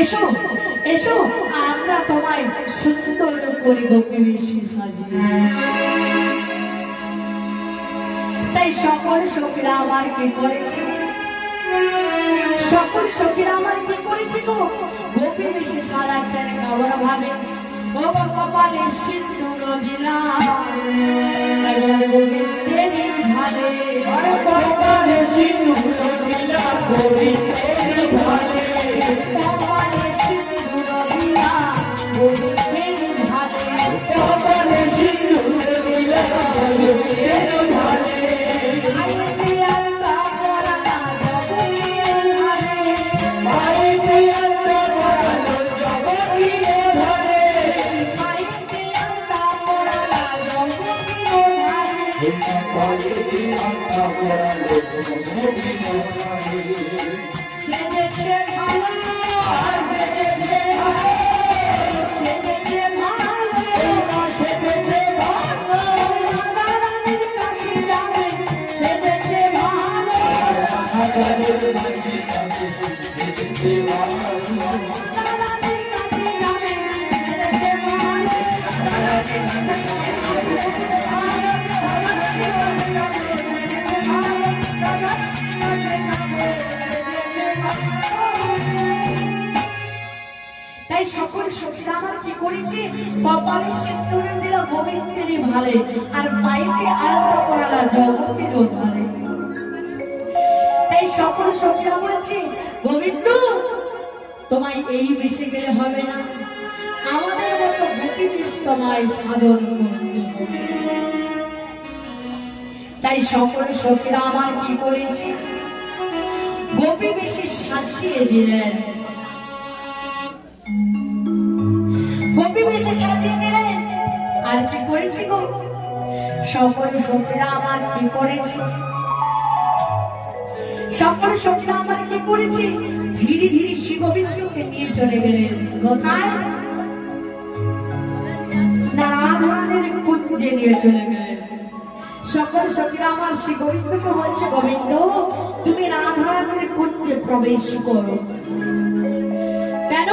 এসো এসো, আমরা তোমায় সুন্দর করে গোপী বেশি সাজিয়ে। তাই সকল সখীরা আমার কি করেছে, সকল সখীরা আমার কি করেছে গো, গোপী বেশি সাজাচ্ছেন কেমন ভাবে। ও কপালে সিন্দুর দিলাম একবার গোবিন্দেরই ভালে, কপালে সিন্দুর দিলাম গোবিন্দের ভালে, কপালে সিন্দুর দিলাম গোবিন্দেরই ভালে, কপালে সিন্দুর দিলাম গোবিন্দের ভালে। সেজেছে ভালো, সেজেছে ভালো, সেজেছে ভালো, রাধারানীর কাছে যাবে, সেজেছে ভালো, রাধারানীর কাছে যাবে, সেজেছে ভালো। তাই সকল সখীরা আমার কি করেছে, কপালে সিন্দুর দিল গোবিন্দেরই ভালে, আর পায়েতে আলতা পরালা জগতের ভালে। তাই সকল সখীরা বলছে, গোবিন্দ তোমায় এই বেশে গেলে হবে না, আমাদের মতো গোপী বেশ তোমায় সাধন করতে হবে। তাই সকল সখীরা আমার কি করেছে, গোপী বেশে সাজিয়ে দিলেন, গোপী বেশে সাজিয়ে দিলেন। আর কি করেছি গো, সকল সখীরা আমার কি করেছে, সকল সখীরা আমার কি করেছে, ধীরে ধীরে শ্রী গোবিন্দকে নিয়ে চলে গেলেন কোথায়, না রাধারানীর কুঞ্জে নিয়ে চলে গেলেন। সকল সখীরা আমার শ্রী গোবিন্দকে বলছে, গোবিন্দ তুমি রাধারানীর কুঞ্জে প্রবেশ করো। কেন,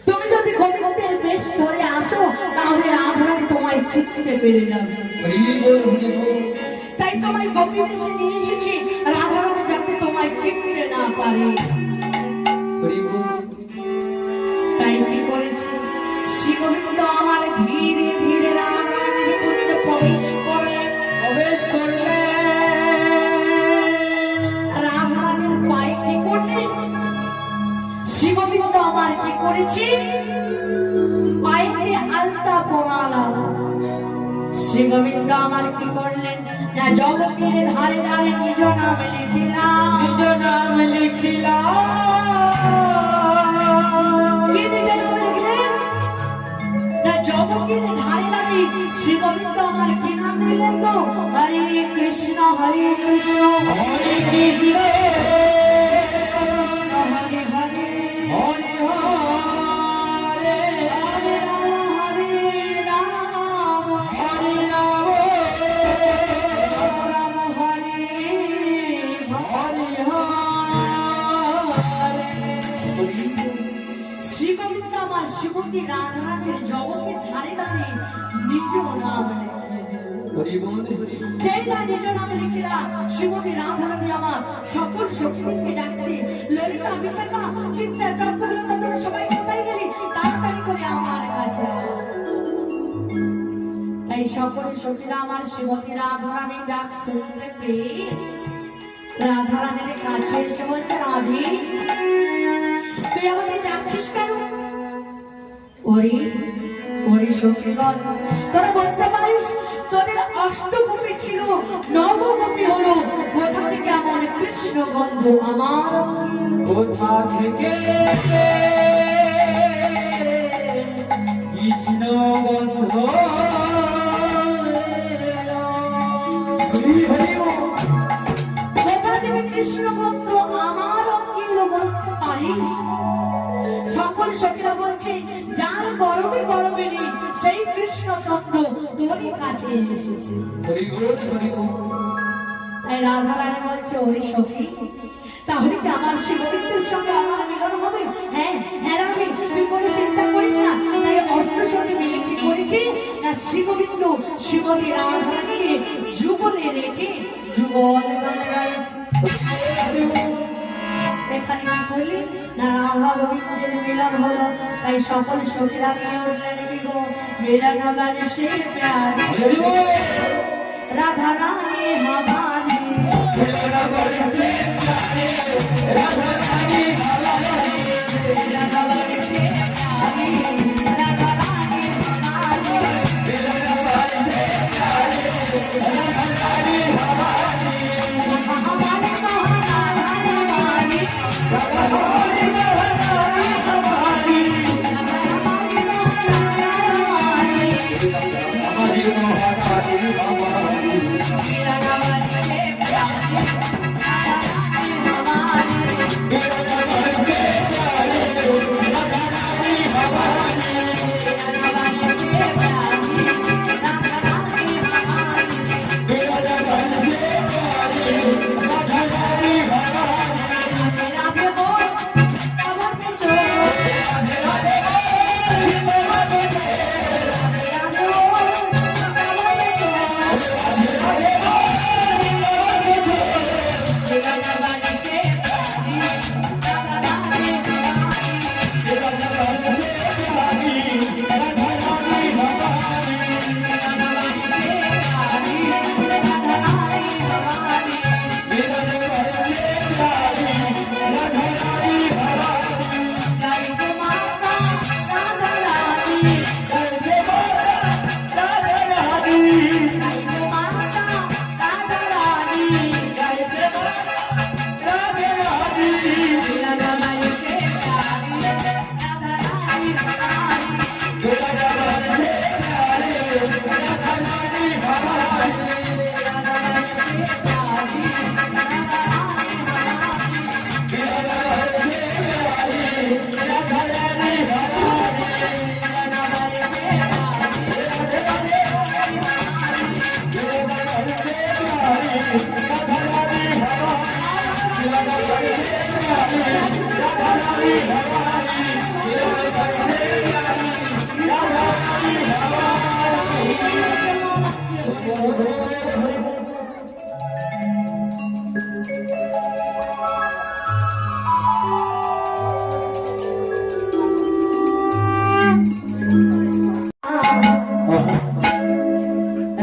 তুমি যদি গোবিন্দের বেশ ধরে আসো তাহলে রাধারানী তোমায় চিনতে পেরে যাবে। তাই তোমায় গোপী বেশে নিয়ে এসেছি, রাধারানী যাতে তোমায় চিনতে না পারে। তাই কি করেছে, শ্রী গোবিন্দ আমার ধীরে ধীরে রাধারানীর কুঞ্জে প্রবেশ করলেন, প্রবেশ করলে রাধারানীর পায়ে কি করলেন, শ্রী গোবিন্দ আমার কি করেছে, পায়েতে আলতা পরালাম। শ্রী গোবিন্দ আমার কি করলেন, না জগতের ধারে ধারে নিজ নাম লিখিলাম, নিজ নাম লিখিলাম। কি নিজ নাম লিখলেন, না জগতের ধারে ধারে শ্রী গোবিন্দ আমার কি নাম দিলেন গো, হরে কৃষ্ণ হরে কৃষ্ণ, হরে কৃষ্ণ কৃষ্ণ হরে হরে, হরে হরে, হরে রাম হরে রাম, রাম হরে হরে হরে। শ্রী গোবিন্দ আমার শ্রীমতী রাধারানীর জগতের ধারে ধারে নিজ নাম লিখিয়ে দিল। যেই না নিজ নাম লিখিলা, শ্রীমতী রাধারানী আমার সকল সখীদেরকে ডাকছে, ললিতা বিশাখা চিত্রা চক্রলতা তোরা সবাই কোথায় গেলি, তাড়াতাড়ি করে আমার কাছে আয়। তাই সকল সখীরা আমার শ্রীমতী রাধারানীর ডাক শুনতে পেয়ে রাধারানীর কাছে এসে বলছে, রাধে তুই আমাদের ডাকছিস কেন? ওরে ওরে সখীগণ, তোরা বলতে পারিস তোদের অষ্টগোপী ছিল, নবগোপী হলো, কোথা থেকে এমন কৃষ্ণ গন্ধ আমার, কোথা থেকে কৃষ্ণ গন্ধ, কোথা থেকে কৃষ্ণ গন্ধ আমার অঙ্গিল বলতে পারিস? সকল সখীরা বলছে, যার গরমে গরমে নেই সেই কৃষ্ণচন্দ্র তোরই কাছে এসেছে। তাই রাধা রানী বলছে, ওরে সখী, তাহলে কি আমার শ্রী গোবিন্দের সঙ্গে আমার মিলন হবে? হ্যাঁ হ্যাঁ রাধে, তুই কোনো চিন্তা করিস না। তাই অষ্টসখী মিলে কি করেছি না, শ্রীগোবিন্দ শ্রীমতী রাধারানীকে যুগলে রেখে যুগল গান গাইছে। এখানে কি করলি না, রাধা গোবিন্দের মিলন হলো, তাই সকল সখীরা গিয়ে উঠলেন কি গো, মিলন গান সে প্যার রাধা রানী হমারি, মিলন গান সে প্যারে রাধা রানী হমারি, মিলন গান সে প্যারে রাধা রানী হমারি, মিলন গান সে প্যারে রাধা रानी हमारी, हमारे हमारी, हमारी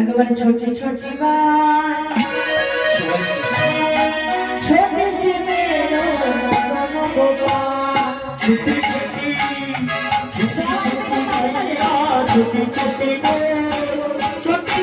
একেবারে ছোটি ছোটি বাই ছোটি সে মেরো মন গোপাল छोटी छोटी छोटी छोटी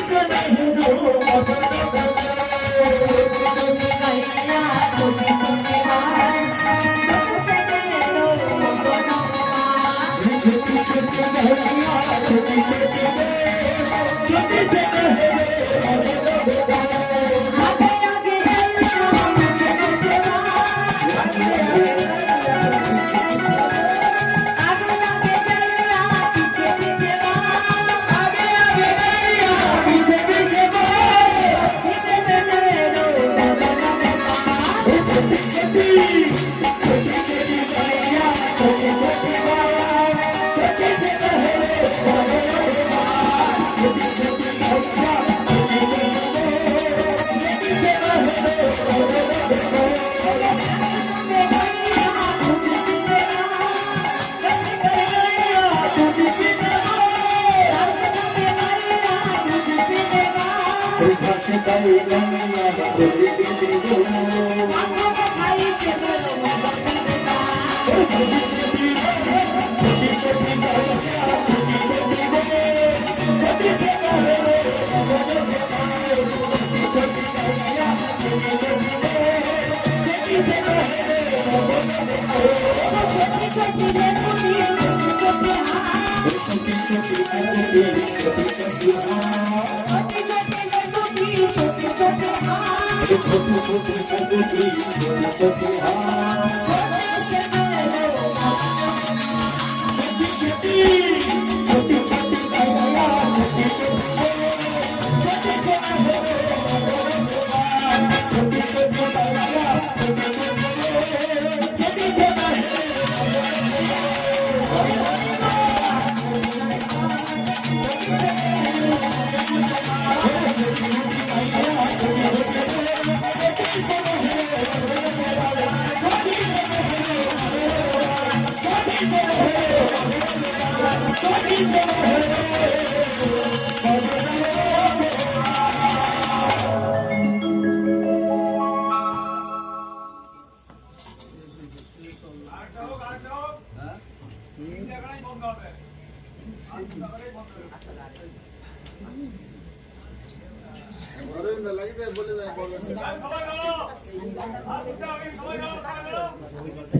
छोटी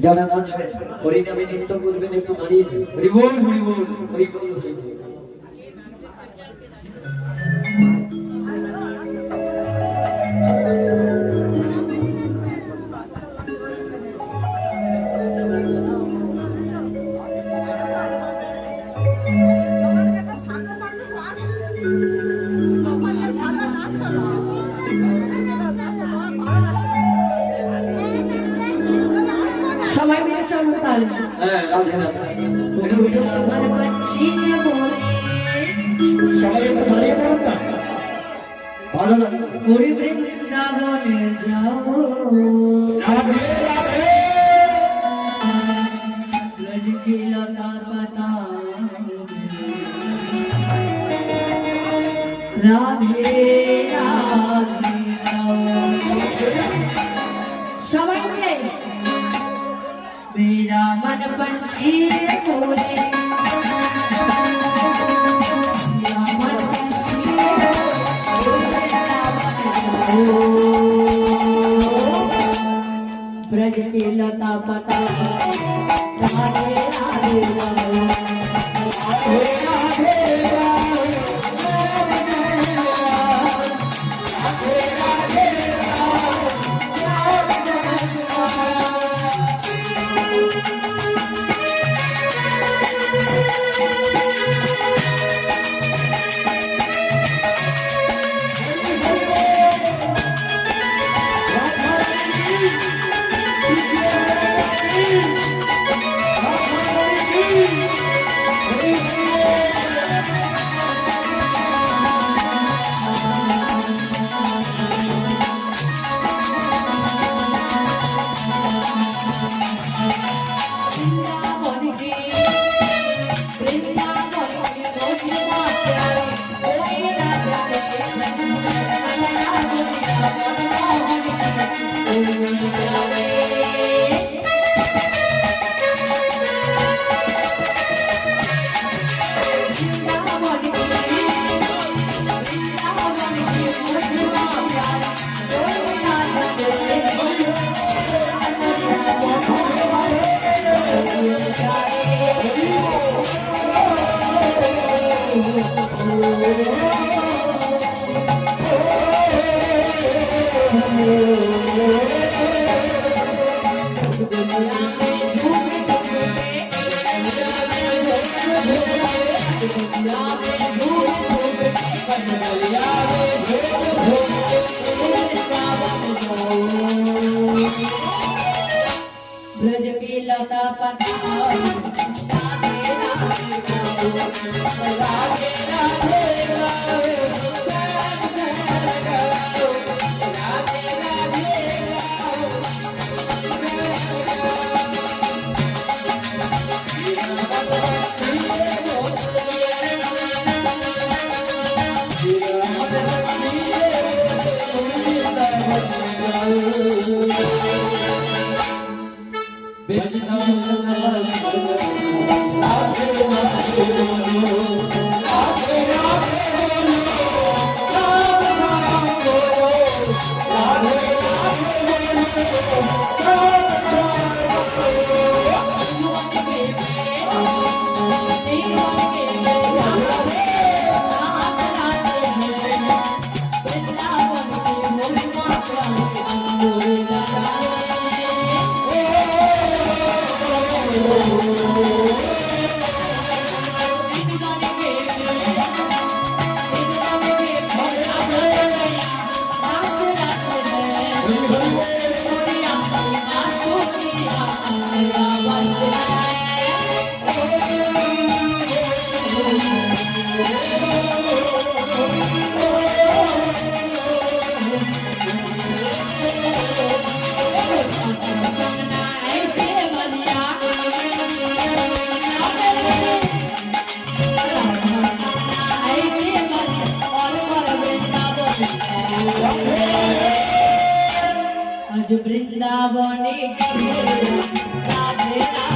যারা নাচবেন হরিনামে নৃত্য করবেন একটু দাঁড়িয়ে হরিবোল হরিবোল হরিবোল হরিবোল। সবাই মিলে চলো তাহলে। হ্যাঁ রাধে রাধে। আমার পাচ্ছি বলে সবাই একটু দাঁড়িয়ে পড়ুন না, ভালো লাগে। ওরে বৃন্দাবনে যাও রাধে রাধে। ব্রজ কি লতা পাতা রাধে রাধে গাও। সবাই মিলে मेरा मन पंछी बोले मेरा मन पंछी बोले ब्रज के लता पता राधे राधे राधे राधे ब्रज की लता पता राधे राधे आज वृंदावने राधे राधे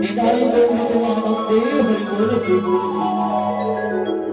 নিতাই গৌর আনন্দে হরি বল হরি বল।